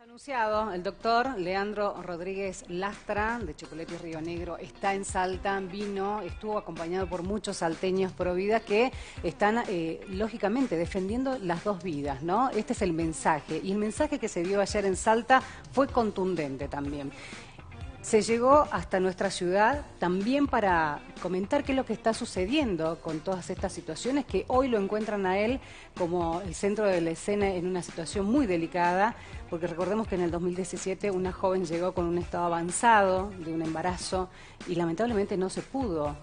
Anunciado, el doctor Leandro Rodríguez Lastra, de Chocolate Río Negro, está en Salta, estuvo acompañado por muchos salteños pro vida que están, lógicamente, defendiendo las dos vidas, ¿no? Este es el mensaje, y el mensaje que se dio ayer en Salta fue contundente también. Se llegó hasta nuestra ciudad también para comentar qué es lo que está sucediendo con todas estas situaciones que hoy lo encuentran a él como el centro de la escena en una situación muy delicada, porque recordemos que en el 2017 una joven llegó con un estado avanzado de un embarazo y lamentablemente no se pudo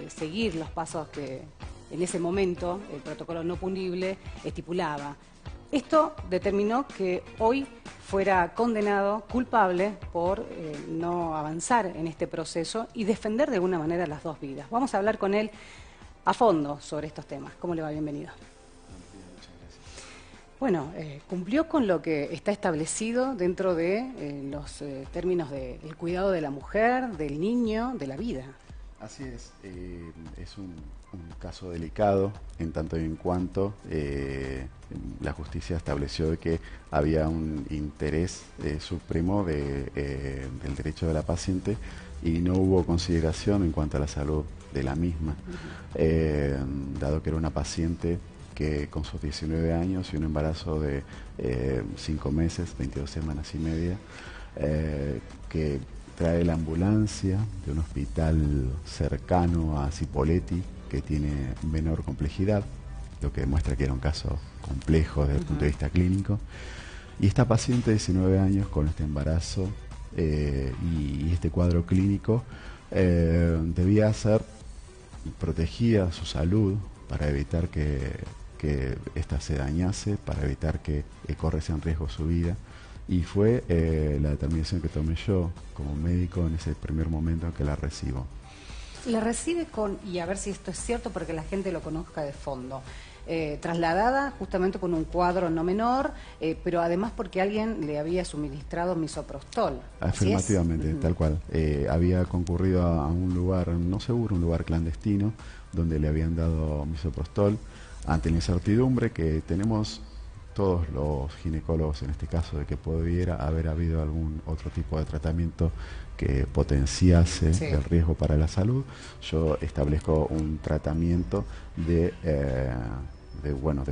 seguir los pasos que en ese momento el protocolo no punible estipulaba. Esto determinó que hoy fuera condenado culpable por no avanzar en este proceso y defender de alguna manera las dos vidas. Vamos a hablar con él a fondo sobre estos temas. ¿Cómo le va? Bienvenido. Muchas gracias. Bueno, cumplió con lo que está establecido dentro de los términos del cuidado de la mujer, del niño, de la vida. Así es un caso delicado en tanto y en cuanto la justicia estableció de que había un interés supremo del derecho de la paciente y no hubo consideración en cuanto a la salud de la misma, dado que era una paciente que con sus 19 años y un embarazo de 5 meses, 22 semanas y media, que trae la ambulancia de un hospital cercano a Cipolletti, que tiene menor complejidad, lo que demuestra que era un caso complejo desde el punto de vista clínico. Y esta paciente de 19 años con este embarazo y este cuadro clínico debía ser protegida su salud para evitar que ésta se dañase, para evitar que corriese en riesgo su vida. Y fue la determinación que tomé yo como médico en ese primer momento en que la recibo. La recibe con, y a ver si esto es cierto porque la gente lo conozca de fondo, trasladada justamente con un cuadro no menor, pero además porque alguien le había suministrado misoprostol. Afirmativamente, tal cual. Había concurrido a un lugar no seguro, un lugar clandestino, donde le habían dado misoprostol, ante la incertidumbre que tenemos todos los ginecólogos en este caso de que pudiera haber habido algún otro tipo de tratamiento que potenciase el riesgo para la salud. Yo establezco un tratamiento de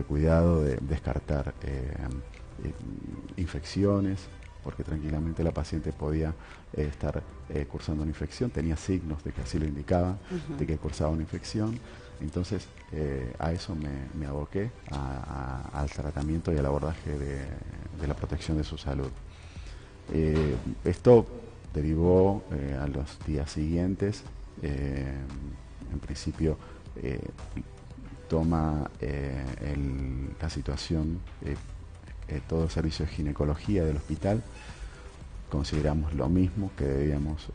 cuidado, de descartar infecciones, porque tranquilamente la paciente podía estar cursando una infección, tenía signos de que así lo indicaba, de que cursaba una infección. Entonces a eso me aboqué, al tratamiento y al abordaje de la protección de su salud. Esto derivó a los días siguientes, en principio toma la situación todo el servicio de ginecología del hospital. Consideramos lo mismo, que debíamos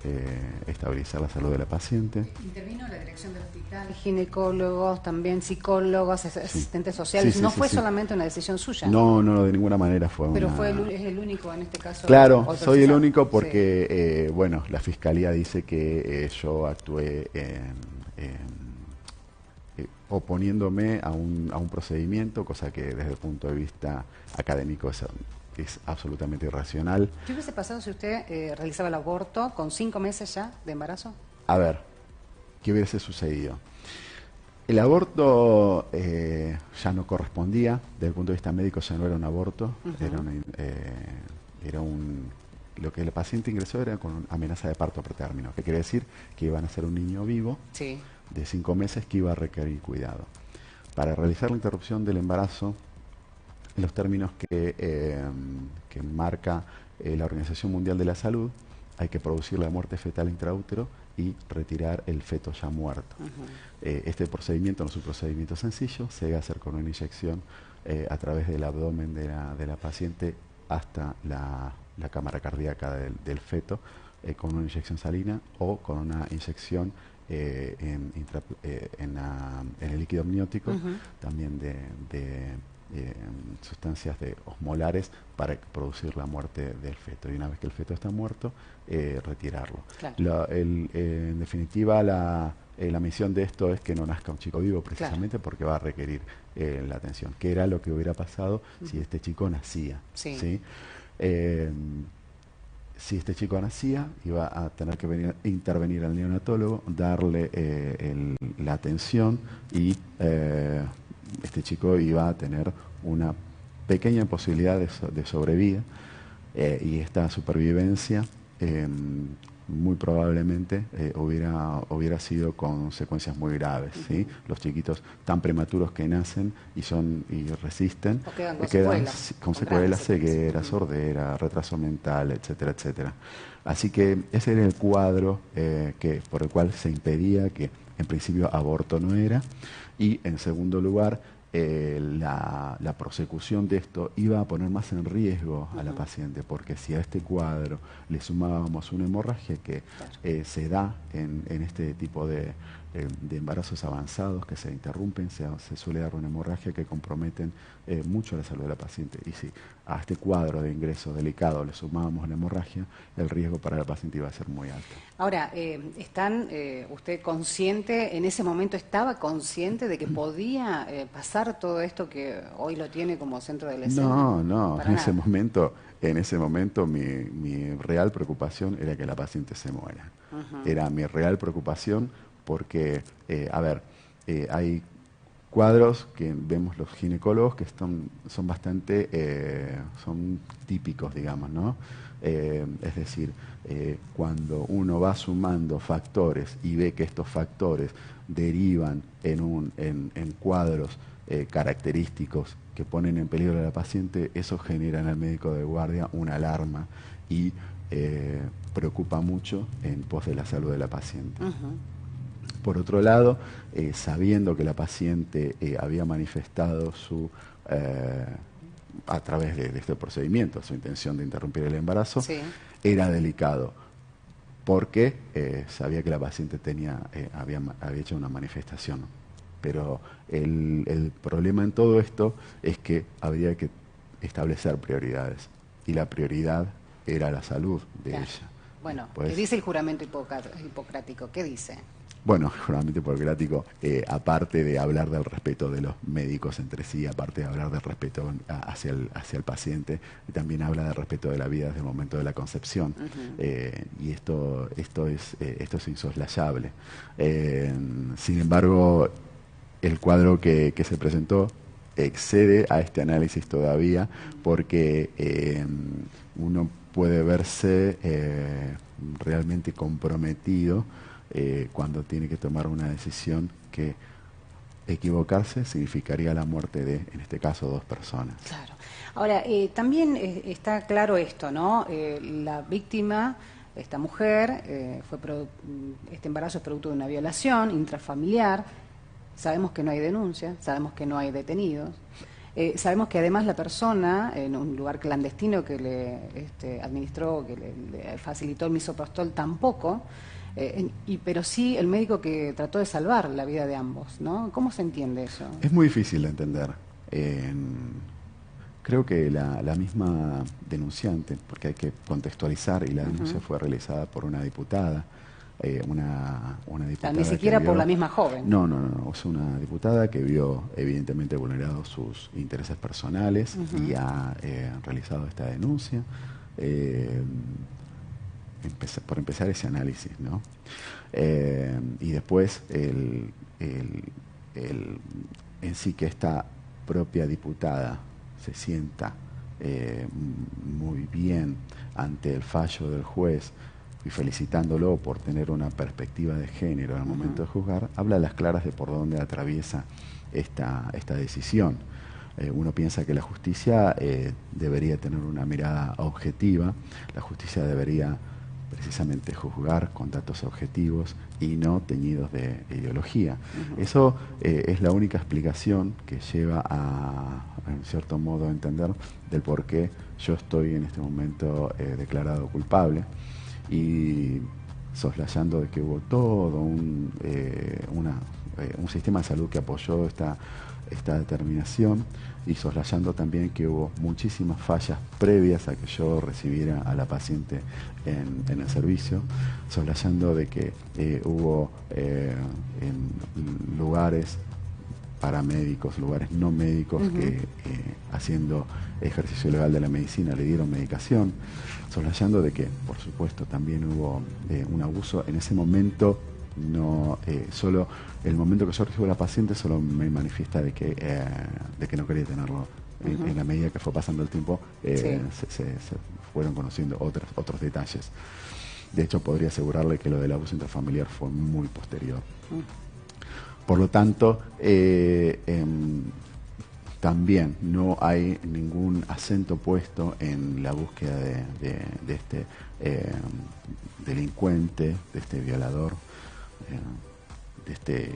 estabilizar la salud de la paciente. ¿Intervino la dirección del hospital, ginecólogos, también psicólogos, asistentes sociales? Sí, ¿No fue solamente una decisión suya? No, de ninguna manera fue Pero una... es el único en este caso. Claro, soy el único porque, la Fiscalía dice que yo actué oponiéndome a un procedimiento, cosa que desde el punto de vista académico es absolutamente irracional. ¿Qué hubiese pasado si usted realizaba el aborto con 5 meses ya de embarazo? A ver, ¿qué hubiese sucedido? El aborto ya no correspondía, desde el punto de vista médico ya no era un aborto, lo que el paciente ingresó era con amenaza de parto pretérmino, que quiere decir que iban a ser un niño vivo de 5 meses que iba a requerir cuidado. Para realizar la interrupción del embarazo, los términos que marca la Organización Mundial de la Salud, hay que producir la muerte fetal intraútero y retirar el feto ya muerto. Este procedimiento no es un procedimiento sencillo, se debe hacer con una inyección a través del abdomen de la paciente hasta la cámara cardíaca del feto, con una inyección salina o con una inyección en el líquido amniótico, también de sustancias osmolares para producir la muerte del feto, y una vez que el feto está muerto, retirarlo. Claro. En definitiva, la misión de esto es que no nazca un chico vivo, precisamente porque va a requerir la atención, que era lo que hubiera pasado si este chico nacía. ¿Sí? Eh, si este chico nacía, iba a tener que intervenir al neonatólogo, darle la atención y este chico iba a tener una pequeña posibilidad de sobrevida y esta supervivencia muy probablemente hubiera sido con consecuencias muy graves. ¿Sí? Los chiquitos tan prematuros que nacen y resisten, O quedan con quedan secuelas, con con grandes secuelas, ceguera, sordera, retraso mental, etcétera, etcétera. Así que ese era el cuadro por el cual se impedía que en principio aborto no era, y en segundo lugar la prosecución de esto iba a poner más en riesgo a la paciente, porque si a este cuadro le sumábamos una hemorragia que se da en este tipo de embarazos avanzados que se interrumpen, se suele dar una hemorragia que comprometen mucho la salud de la paciente. Y si a este cuadro de ingreso delicado le sumábamos la hemorragia, el riesgo para la paciente iba a ser muy alto. Ahora, ¿usted consciente, en ese momento estaba consciente de que podía pasar todo esto que hoy lo tiene como centro de la escena? No, Para en nada. ese momento mi real preocupación era que la paciente se muera. Era mi real preocupación porque, hay cuadros que vemos los ginecólogos que son bastante, son típicos, digamos, ¿no? Es decir, cuando uno va sumando factores y ve que estos factores derivan en cuadros característicos que ponen en peligro a la paciente, eso genera en el médico de guardia una alarma y preocupa mucho en pos de la salud de la paciente. Por otro lado, sabiendo que la paciente había manifestado a través de este procedimiento su intención de interrumpir el embarazo, Sí. era delicado, porque sabía que la paciente había hecho una manifestación. Pero el problema en todo esto es que habría que establecer prioridades, y la prioridad era la salud de Claro. ella. Bueno, Pues, ¿qué dice el juramento hipocrático? ¿Qué dice? bueno, el juramento hipocrático, aparte de hablar del respeto de los médicos entre sí, aparte de hablar del respeto hacia el paciente, también habla del respeto de la vida desde el momento de la concepción. Y esto es insoslayable. Sin embargo, el cuadro que se presentó excede a este análisis todavía, porque uno puede verse realmente comprometido cuando tiene que tomar una decisión que equivocarse significaría la muerte de, en este caso, 2 personas. Claro. Ahora, también está claro esto, ¿no? La víctima, esta mujer, este embarazo es producto de una violación intrafamiliar. Sabemos que no hay denuncia, sabemos que no hay detenidos. Sabemos que además la persona, en un lugar clandestino que le administró, que le facilitó el misoprostol, tampoco. Pero sí el médico que trató de salvar la vida de ambos, ¿no? ¿Cómo se entiende eso? Es muy difícil de entender. Creo que la misma denunciante, porque hay que contextualizar, y la denuncia fue realizada por una diputada, una diputada Ni siquiera por la misma joven. No, es una diputada que vio evidentemente vulnerados sus intereses personales y ha realizado esta denuncia. Por empezar ese análisis, ¿no? Y después en sí que esta propia diputada se sienta muy bien ante el fallo del juez y felicitándolo por tener una perspectiva de género en el momento de juzgar, habla a las claras de por dónde atraviesa esta decisión. Uno piensa que la justicia debería tener una mirada objetiva, la justicia debería precisamente juzgar con datos objetivos y no teñidos de ideología. Eso es la única explicación que lleva en cierto modo, a entender del por qué yo estoy en este momento declarado culpable, y soslayando de que hubo todo un sistema de salud que apoyó esta determinación, y soslayando también que hubo muchísimas fallas previas a que yo recibiera a la paciente en el servicio, soslayando de que hubo en lugares paramédicos, lugares no médicos que haciendo ejercicio legal de la medicina le dieron medicación, soslayando de que, por supuesto, también hubo un abuso. En ese momento, no solo el momento que yo recibo a la paciente solo me manifiesta de que no quería tenerlo. En la medida que fue pasando el tiempo, se fueron conociendo otros detalles. De hecho, podría asegurarle que lo del abuso intrafamiliar fue muy posterior. Por lo tanto, también no hay ningún acento puesto en la búsqueda de este delincuente, de este violador, de este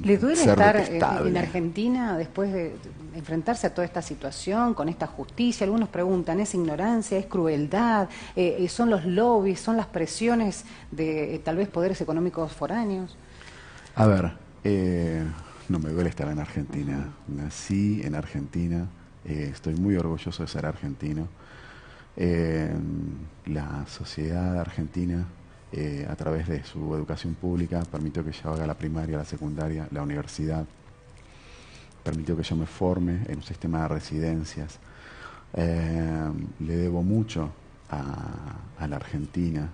¿Le duele ser estar detestable. en Argentina después de enfrentarse a toda esta situación, con esta justicia? Algunos preguntan, ¿es ignorancia, es crueldad, son los lobbies, son las presiones de tal vez poderes económicos foráneos? A ver, no me duele estar en Argentina. Nací en Argentina, estoy muy orgulloso de ser argentino. La sociedad argentina, a través de su educación pública, permitió que yo haga la primaria, la secundaria, la universidad, permitió que yo me forme en un sistema de residencias. Le debo mucho a la Argentina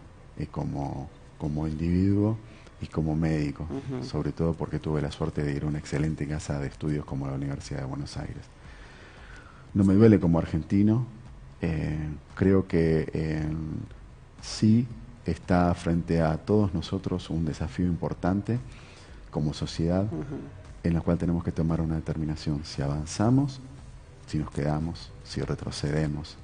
como individuo y como médico, sobre todo porque tuve la suerte de ir a una excelente casa de estudios como la Universidad de Buenos Aires. No me duele como argentino, creo que sí está frente a todos nosotros un desafío importante como sociedad, en la cual tenemos que tomar una determinación, si avanzamos, si nos quedamos, si retrocedemos.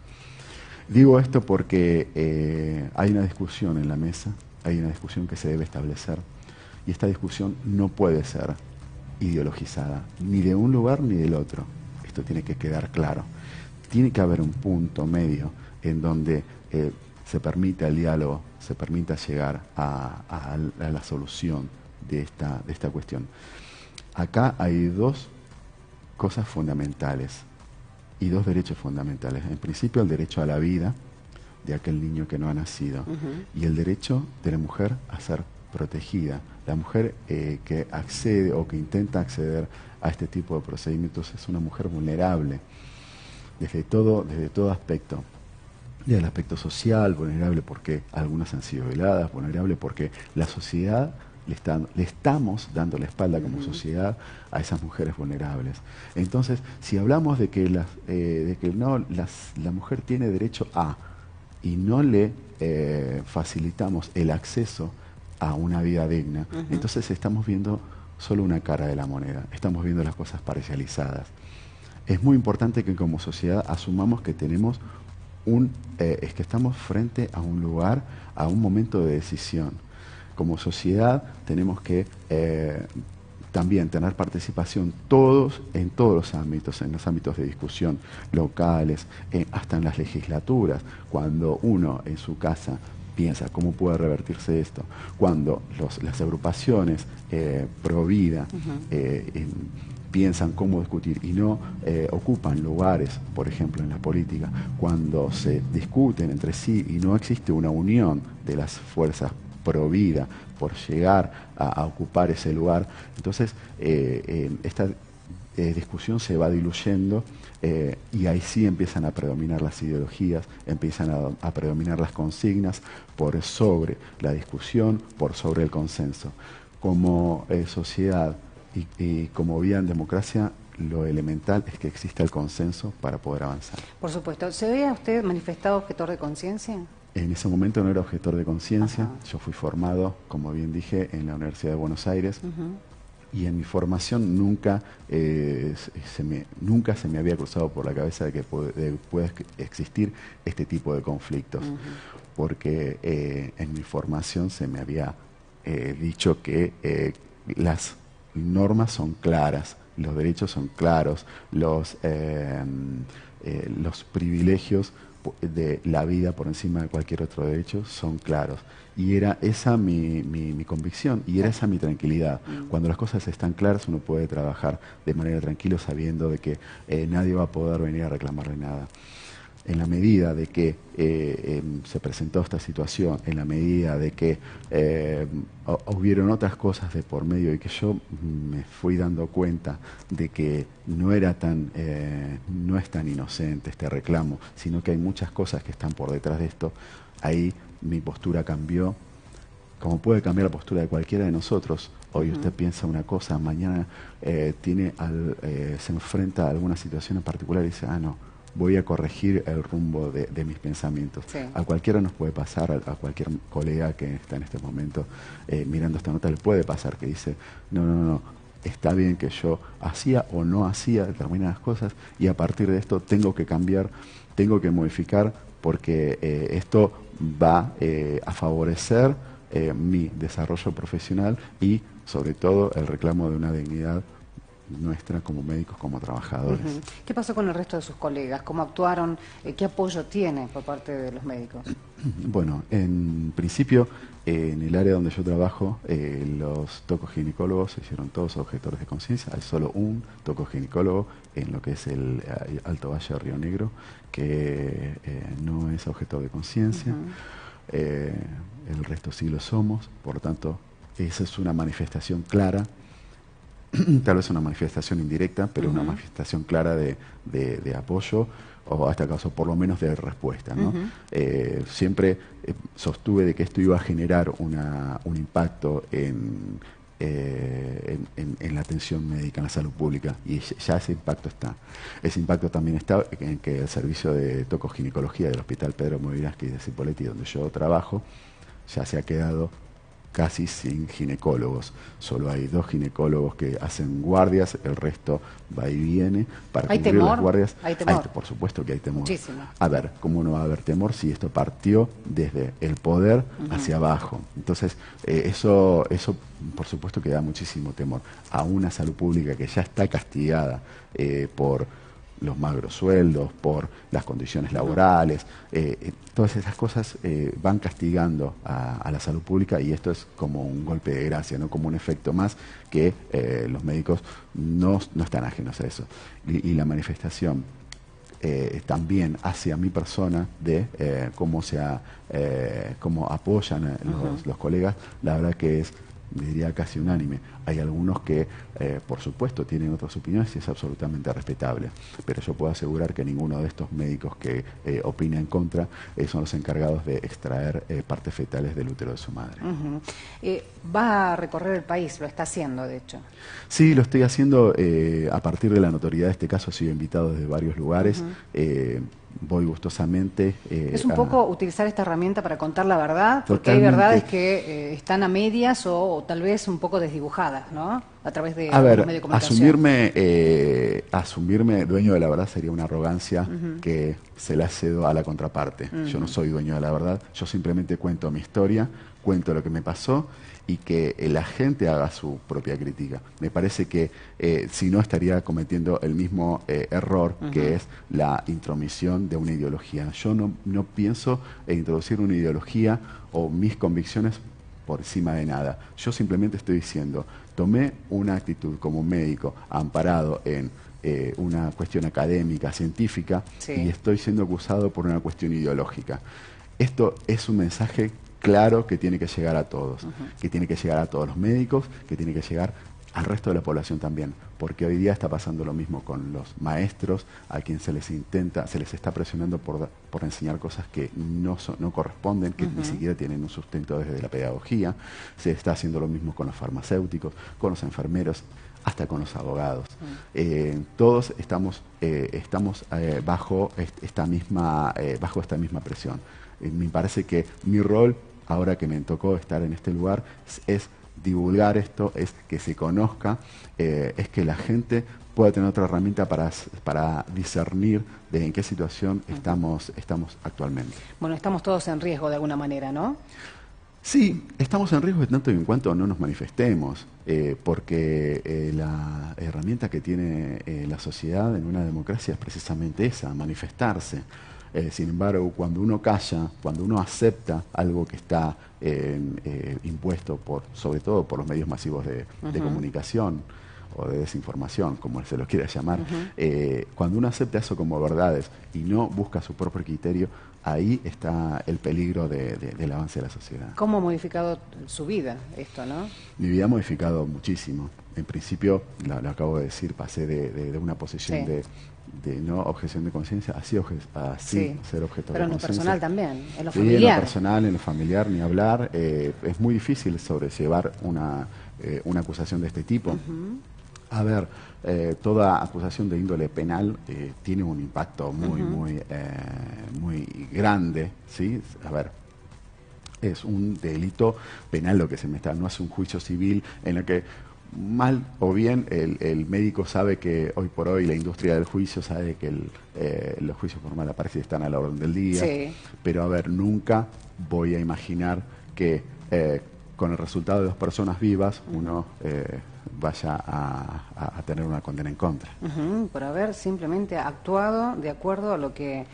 Digo esto porque hay una discusión en la mesa, hay una discusión que se debe establecer, y esta discusión no puede ser ideologizada, ni de un lugar ni del otro. Esto tiene que quedar claro. Tiene que haber un punto medio en donde se permita el diálogo, se permita llegar a la solución de esta cuestión. Acá hay dos cosas fundamentales y dos derechos fundamentales. En principio, el derecho a la vida de aquel niño que no ha nacido y el derecho de la mujer a ser protegida. La mujer que accede o que intenta acceder a este tipo de procedimientos es una mujer vulnerable desde todo aspecto. Desde el aspecto social, vulnerable porque algunas han sido violadas, vulnerable porque la sociedad le estamos dando la espalda como sociedad a esas mujeres vulnerables. Entonces, si hablamos de que la mujer tiene derecho a y no le facilitamos el acceso a una vida digna, entonces estamos viendo solo una cara de la moneda, estamos viendo las cosas parcializadas. Es muy importante que como sociedad asumamos que tenemos es que estamos frente a un lugar, a un momento de decisión. Como sociedad tenemos que también tener participación en todos los ámbitos, en los ámbitos de discusión locales, hasta en las legislaturas. Cuando uno en su casa piensa cómo puede revertirse esto, cuando las agrupaciones pro vida piensan cómo discutir y no ocupan lugares, por ejemplo, en la política, cuando se discuten entre sí y no existe una unión de las fuerzas pro vida por llegar a ocupar ese lugar, entonces esta discusión se va diluyendo y ahí sí empiezan a predominar las ideologías, empiezan a predominar las consignas por sobre la discusión, por sobre el consenso. Como sociedad y como vida en democracia, lo elemental es que exista el consenso para poder avanzar. Por supuesto. ¿Se veía usted manifestado objetor de conciencia? En ese momento no era objetor de conciencia. Yo fui formado, como bien dije, en la Universidad de Buenos Aires. Y en mi formación nunca se me había cruzado por la cabeza de que pueda existir este tipo de conflictos. Porque en mi formación se me había dicho que las normas son claras, los derechos son claros, los privilegios de la vida por encima de cualquier otro derecho son claros. Y era esa mi convicción y era esa mi tranquilidad. Cuando las cosas están claras uno puede trabajar de manera tranquila sabiendo de que nadie va a poder venir a reclamarle nada. en la medida de que se presentó esta situación, en la medida de que hubieron otras cosas de por medio y que yo me fui dando cuenta de que no es tan inocente este reclamo, sino que hay muchas cosas que están por detrás de esto, ahí mi postura cambió, como puede cambiar la postura de cualquiera de nosotros. Hoy usted piensa una cosa, mañana se enfrenta a alguna situación en particular y dice, no, voy a corregir el rumbo de mis pensamientos. Sí. A cualquiera nos puede pasar, a cualquier colega que está en este momento mirando esta nota, le puede pasar que dice, no, está bien que yo hacía o no hacía determinadas cosas y a partir de esto tengo que cambiar, tengo que modificar porque esto va a favorecer mi desarrollo profesional y sobre todo el reclamo de una dignidad nuestra como médicos, como trabajadores. ¿Qué pasó con el resto de sus colegas? ¿Cómo actuaron? ¿Qué apoyo tiene por parte de los médicos? Bueno, en principio, en el área donde yo trabajo, los tocoginecólogos se hicieron todos objetores de conciencia. Hay solo un tocoginecólogo en lo que es el Alto Valle de Río Negro que no es objetor de conciencia. El resto sí lo somos, por lo tanto, esa es una manifestación clara, tal vez una manifestación indirecta, pero una manifestación clara de apoyo, o hasta caso por lo menos de respuesta, ¿no? Siempre sostuve de que esto iba a generar un impacto en la atención médica, en la salud pública, y ya ese impacto está. Ese impacto también está en que el servicio de tocoginecología del Hospital Pedro Moiraski de Cipolletti, donde yo trabajo, ya se ha quedado casi sin ginecólogos. Solo hay 2 ginecólogos que hacen guardias, el resto va y viene para ¿Hay cumplir temor? las guardias. ¿Hay temor? Por supuesto que hay temor. Muchísimo. A ver, ¿cómo no va a haber temor si esto partió desde el poder hacia abajo? Entonces, eso por supuesto que da muchísimo temor a una salud pública que ya está castigada por los magros sueldos, por las condiciones laborales, todas esas cosas van castigando a la salud pública y esto es como un golpe de gracia, ¿no? Como un efecto más que los médicos no están ajenos a eso. Y la manifestación también hacia mi persona de cómo apoyan los colegas, la verdad que es, diría, casi unánime. Hay algunos que, por supuesto, tienen otras opiniones y es absolutamente respetable, pero yo puedo asegurar que ninguno de estos médicos que opina en contra son los encargados de extraer partes fetales del útero de su madre. Va a recorrer el país, lo está haciendo, de hecho. Sí, lo estoy haciendo a partir de la notoriedad de este caso. He sido invitado desde varios lugares. Voy gustosamente. Es un poco utilizar esta herramienta para contar la verdad, porque hay Totalmente. verdades que están a medias o tal vez un poco desdibujadas, ¿no? A través de A ver, los medios de comunicación. asumirme dueño de la verdad sería una arrogancia que se la cedo a la contraparte. Yo no soy dueño de la verdad, yo simplemente cuento mi historia, cuento lo que me pasó y que la gente haga su propia crítica. Me parece que si no estaría cometiendo el mismo error que es la intromisión de una ideología. Yo no pienso introducir una ideología o mis convicciones por encima de nada. Yo simplemente estoy diciendo, tomé una actitud como médico amparado en una cuestión académica, científica, y estoy siendo acusado por una cuestión ideológica. Esto es un mensaje claro que tiene que llegar a todos, que tiene que llegar a todos los médicos, que tiene que llegar al resto de la población también, porque hoy día está pasando lo mismo con los maestros, a quien se les está presionando por enseñar cosas que no corresponden, que ni siquiera tienen un sustento desde la pedagogía. Se está haciendo lo mismo con los farmacéuticos, con los enfermeros, hasta con los abogados. Todos estamos bajo esta misma presión. Me parece que mi rol, ahora que me tocó estar en este lugar, es divulgar esto, es que se conozca, es que la gente pueda tener otra herramienta para discernir de en qué situación estamos actualmente. Bueno, estamos todos en riesgo de alguna manera, ¿no? Sí, estamos en riesgo de tanto en cuanto no nos manifestemos, porque la herramienta que tiene la sociedad en una democracia es precisamente esa, manifestarse. Sin embargo, cuando uno calla, cuando uno acepta algo que está impuesto sobre todo por los medios masivos de comunicación o de desinformación, como se lo quiera llamar, cuando uno acepta eso como verdades y no busca su propio criterio, ahí está el peligro del avance de la sociedad. ¿Cómo ha modificado su vida esto, no? Mi vida ha modificado muchísimo. En principio, lo acabo de decir, pasé de una posición de no objeción de conciencia a sí, ser objeto Pero de conciencia. en lo personal también, en lo Sí, familiar. en lo personal, en lo familiar, ni hablar. Es muy difícil sobrellevar una acusación de este tipo. A ver, toda acusación de índole penal tiene un impacto muy grande, ¿sí? A ver, es un delito penal lo que se me está, no es un juicio civil en el que mal o bien el médico sabe que hoy por hoy la industria del juicio sabe que los juicios formales parece que están a la orden del día, pero a ver, nunca voy a imaginar que con el resultado de 2 personas vivas uno vaya a tener una condena en contra. Por haber simplemente actuado de acuerdo a lo que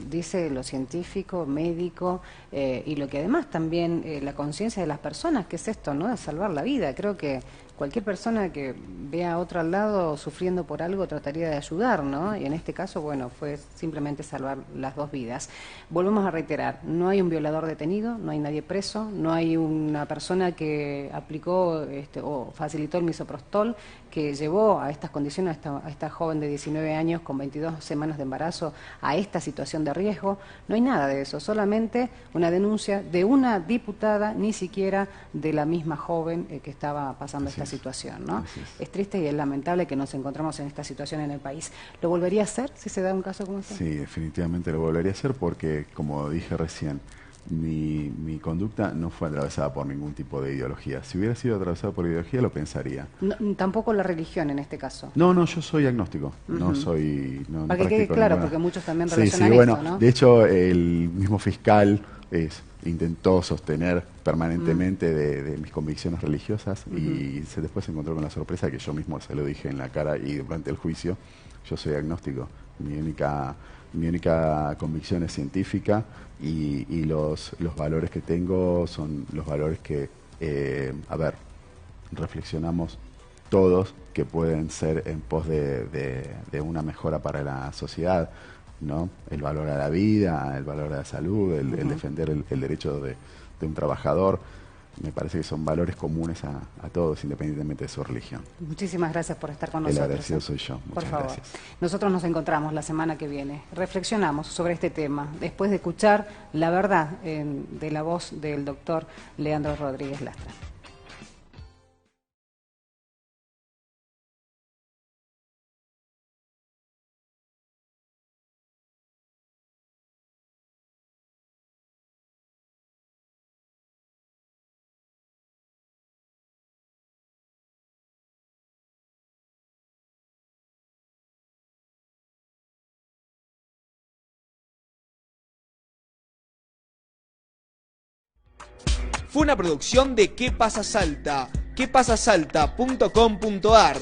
dice lo científico, médico, y lo que además también la conciencia de las personas, que es esto, ¿no? De salvar la vida. Creo que cualquier persona que vea a otro al lado sufriendo por algo trataría de ayudar, ¿no? Y en este caso, bueno, fue simplemente salvar las 2 vidas. Volvemos a reiterar, no hay un violador detenido, no hay nadie preso, no hay una persona que aplicó o facilitó el misoprostol, que llevó a estas condiciones a esta joven de 19 años con 22 semanas de embarazo a esta situación de riesgo. No hay nada de eso, solamente una denuncia de una diputada, ni siquiera de la misma joven que estaba pasando esta situación, ¿no? Es triste y es lamentable que nos encontramos en esta situación en el país. ¿Lo volvería a hacer si se da un caso como este? Sí, definitivamente lo volvería a hacer porque, como dije recién, mi conducta no fue atravesada por ningún tipo de ideología. Si hubiera sido atravesada por ideología, lo pensaría. No, tampoco la religión en este caso. No, yo soy agnóstico. No soy... No, para que quede claro, porque muchos también relacionan sí, bueno, eso, ¿no? De hecho, el mismo fiscal intentó sostener permanentemente de mis convicciones religiosas y después se encontró con la sorpresa que yo mismo se lo dije en la cara y durante el juicio. Yo soy agnóstico. Mi única convicción es científica y los valores que tengo son los valores que, reflexionamos todos que pueden ser en pos de una mejora para la sociedad, ¿no? El valor a la vida, el valor a la salud, el defender el derecho de un trabajador. Me parece que son valores comunes a todos, independientemente de su religión. Muchísimas gracias por estar con El nosotros. El agradecido soy yo. Muchas por favor. Gracias. Nosotros nos encontramos la semana que viene. Reflexionamos sobre este tema, después de escuchar la verdad de la voz del doctor Leandro Rodríguez Lastra. Fue una producción de ¿Qué pasa Salta? quepasasalta.com.ar.